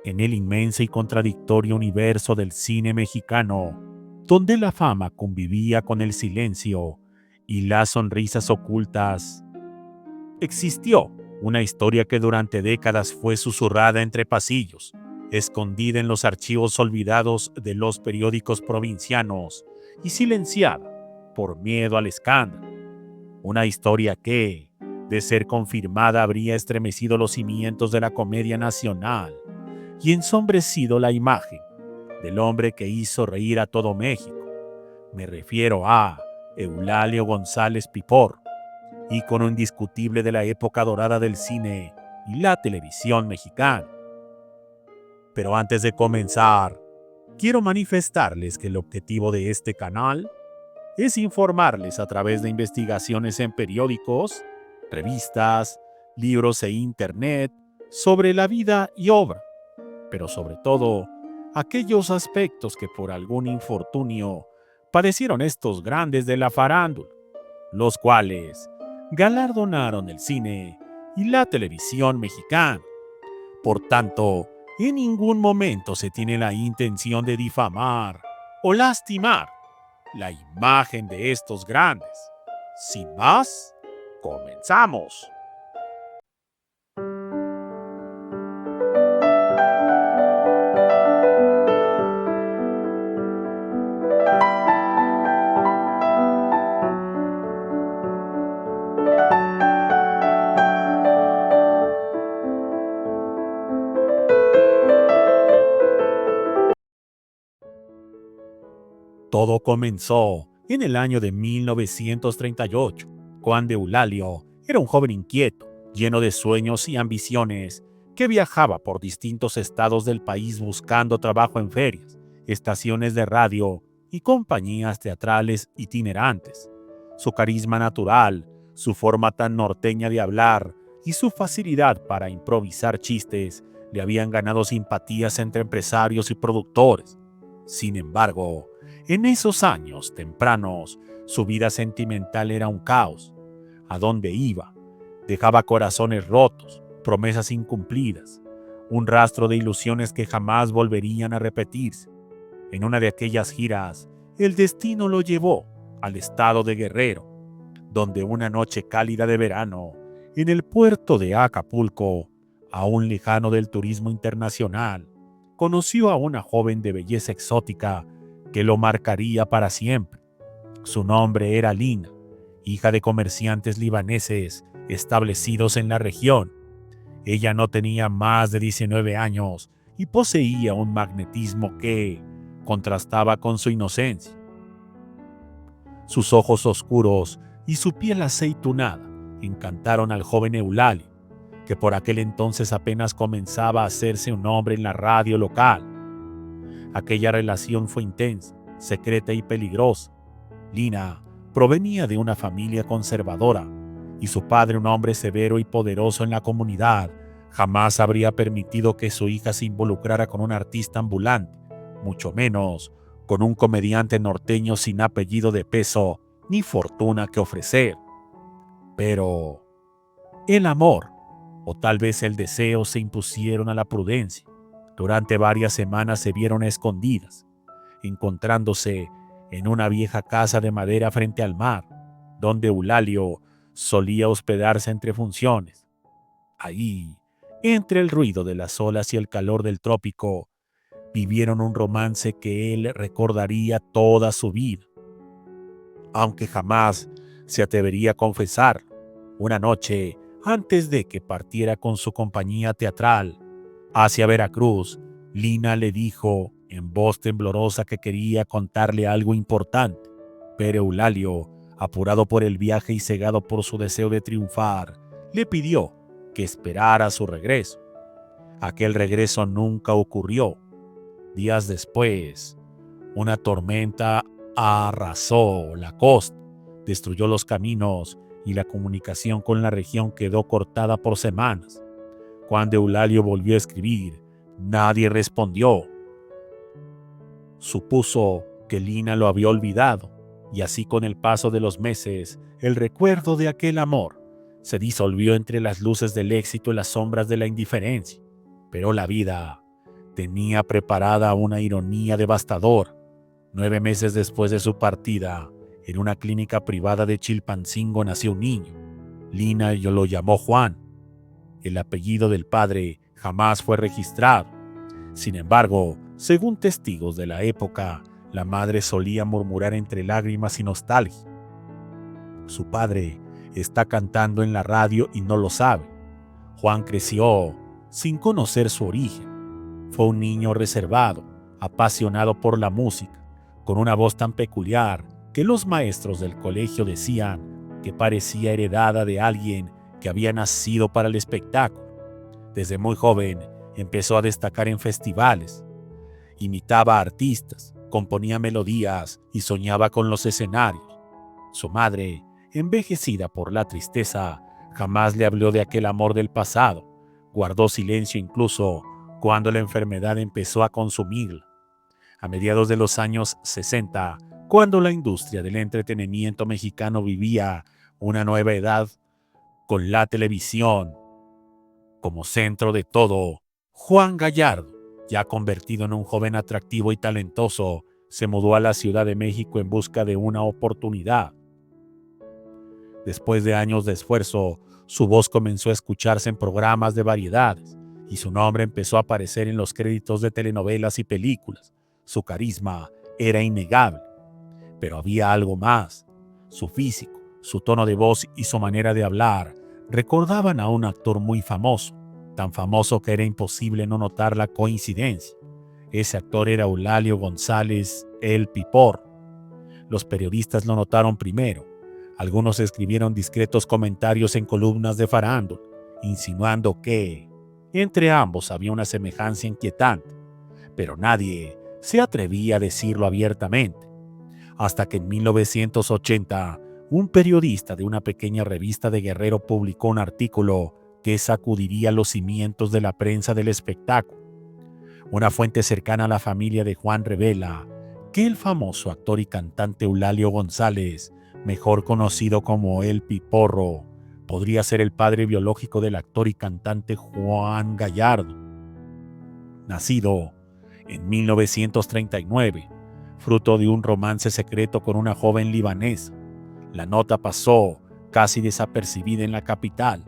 en el inmenso y contradictorio universo del cine mexicano, donde la fama convivía con el silencio y las sonrisas ocultas, existió una historia que durante décadas fue susurrada entre pasillos, escondida en los archivos olvidados de los periódicos provincianos y silenciada por miedo al escándalo. Una historia que, de ser confirmada, habría estremecido los cimientos de la comedia nacional y ensombrecido la imagen del hombre que hizo reír a todo México. Me refiero a Eulalio González Pipor, ícono indiscutible de la época dorada del cine y la televisión mexicana. Pero antes de comenzar, quiero manifestarles que el objetivo de este canal es informarles a través de investigaciones en periódicos, revistas, libros e internet sobre la vida y obra, pero sobre todo aquellos aspectos que por algún infortunio padecieron estos grandes de la farándula, los cuales galardonaron el cine y la televisión mexicana. Por tanto, en ningún momento se tiene la intención de difamar o lastimar la imagen de estos grandes. Sin más, comenzamos. Todo comenzó en el año de 1938, cuando Eulalio era un joven inquieto, lleno de sueños y ambiciones, que viajaba por distintos estados del país buscando trabajo en ferias, estaciones de radio y compañías teatrales itinerantes. Su carisma natural, su forma tan norteña de hablar y su facilidad para improvisar chistes le habían ganado simpatías entre empresarios y productores. Sin embargo, en esos años tempranos, su vida sentimental era un caos. ¿A dónde iba? Dejaba corazones rotos, promesas incumplidas, un rastro de ilusiones que jamás volverían a repetirse. En una de aquellas giras, el destino lo llevó al estado de Guerrero, donde una noche cálida de verano, en el puerto de Acapulco, aún lejano del turismo internacional, conoció a una joven de belleza exótica que lo marcaría para siempre. Su nombre era Lina, hija de comerciantes libaneses establecidos en la región. Ella no tenía más de 19 años y poseía un magnetismo que contrastaba con su inocencia. Sus ojos oscuros y su piel aceitunada encantaron al joven Eulalio, que por aquel entonces apenas comenzaba a hacerse un nombre en la radio local. Aquella relación fue intensa, secreta y peligrosa. Lina provenía de una familia conservadora y su padre, un hombre severo y poderoso en la comunidad, jamás habría permitido que su hija se involucrara con un artista ambulante, mucho menos con un comediante norteño sin apellido de peso ni fortuna que ofrecer. Pero el amor, o tal vez el deseo, se impusieron a la prudencia. Durante varias semanas se vieron a escondidas, encontrándose en una vieja casa de madera frente al mar, donde Eulalio solía hospedarse entre funciones. Ahí, entre el ruido de las olas y el calor del trópico, vivieron un romance que él recordaría toda su vida, aunque jamás se atrevería a confesar. Una noche, antes de que partiera con su compañía teatral hacia Veracruz, Lina le dijo en voz temblorosa que quería contarle algo importante, pero Eulalio, apurado por el viaje y cegado por su deseo de triunfar, le pidió que esperara su regreso. Aquel regreso nunca ocurrió. Días después, una tormenta arrasó la costa, destruyó los caminos y la comunicación con la región quedó cortada por semanas. Cuando Eulalio volvió a escribir, nadie respondió. Supuso que Lina lo había olvidado, y así con el paso de los meses, el recuerdo de aquel amor se disolvió entre las luces del éxito y las sombras de la indiferencia. Pero la vida tenía preparada una ironía devastadora. 9 meses después de su partida, en una clínica privada de Chilpancingo nació un niño. Lina lo llamó Juan. El apellido del padre jamás fue registrado. Sin embargo, según testigos de la época, la madre solía murmurar entre lágrimas y nostalgia: su padre está cantando en la radio y no lo sabe. Juan creció sin conocer su origen. Fue un niño reservado, apasionado por la música, con una voz tan peculiar que los maestros del colegio decían que parecía heredada de alguien que había nacido para el espectáculo. Desde muy joven empezó a destacar en festivales. Imitaba a artistas, componía melodías y soñaba con los escenarios. Su madre, envejecida por la tristeza, jamás le habló de aquel amor del pasado. Guardó silencio incluso cuando la enfermedad empezó a consumirla. A mediados de los años 60, cuando la industria del entretenimiento mexicano vivía una nueva edad, con la televisión como centro de todo, Juan Gallardo, ya convertido en un joven atractivo y talentoso, se mudó a la Ciudad de México en busca de una oportunidad. Después de años de esfuerzo, su voz comenzó a escucharse en programas de variedades y su nombre empezó a aparecer en los créditos de telenovelas y películas. Su carisma era innegable, pero había algo más. Su físico, su tono de voz y su manera de hablar recordaban a un actor muy famoso, tan famoso que era imposible no notar la coincidencia. Ese actor era Eulalio González, el Piporro. Los periodistas lo notaron primero. Algunos escribieron discretos comentarios en columnas de farándula, insinuando que entre ambos había una semejanza inquietante, pero nadie se atrevía a decirlo abiertamente. Hasta que en 1980, un periodista de una pequeña revista de Guerrero publicó un artículo que sacudiría los cimientos de la prensa del espectáculo. Una fuente cercana a la familia de Juan revela que el famoso actor y cantante Eulalio González, mejor conocido como El Piporro, podría ser el padre biológico del actor y cantante Juan Gallardo. Nacido en 1939, fruto de un romance secreto con una joven libanesa, la nota pasó casi desapercibida en la capital,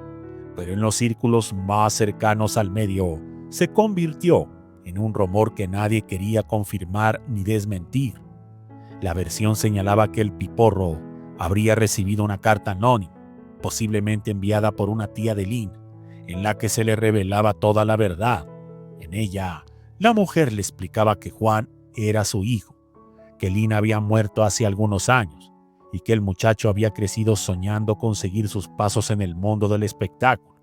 pero en los círculos más cercanos al medio se convirtió en un rumor que nadie quería confirmar ni desmentir. La versión señalaba que el Piporro habría recibido una carta anónima, posiblemente enviada por una tía de Lina, en la que se le revelaba toda la verdad. En ella, la mujer le explicaba que Juan era su hijo, que Lina había muerto hace algunos años y que el muchacho había crecido soñando con seguir sus pasos en el mundo del espectáculo.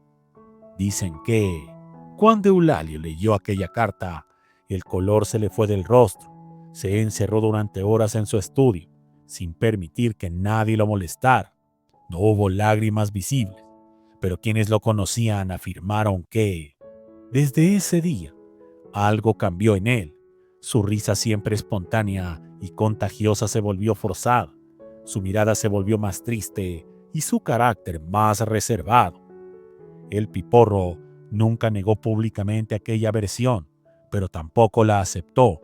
Dicen que, cuando Eulalio leyó aquella carta, el color se le fue del rostro. Se encerró durante horas en su estudio, sin permitir que nadie lo molestara. No hubo lágrimas visibles, pero quienes lo conocían afirmaron que, desde ese día, algo cambió en él. Su risa, siempre espontánea y contagiosa, se volvió forzada. Su mirada se volvió más triste y su carácter más reservado. El Piporro nunca negó públicamente aquella versión, pero tampoco la aceptó.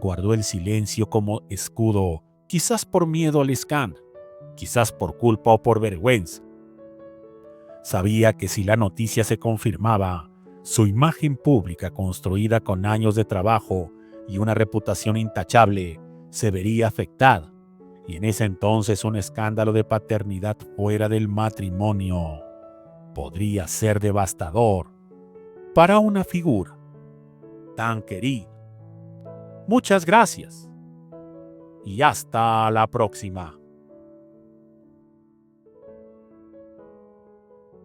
Guardó el silencio como escudo, quizás por miedo al escándalo, quizás por culpa o por vergüenza. Sabía que si la noticia se confirmaba, su imagen pública, construida con años de trabajo y una reputación intachable, se vería afectada. Y en ese entonces un escándalo de paternidad fuera del matrimonio podría ser devastador para una figura tan querida. Muchas gracias y hasta la próxima.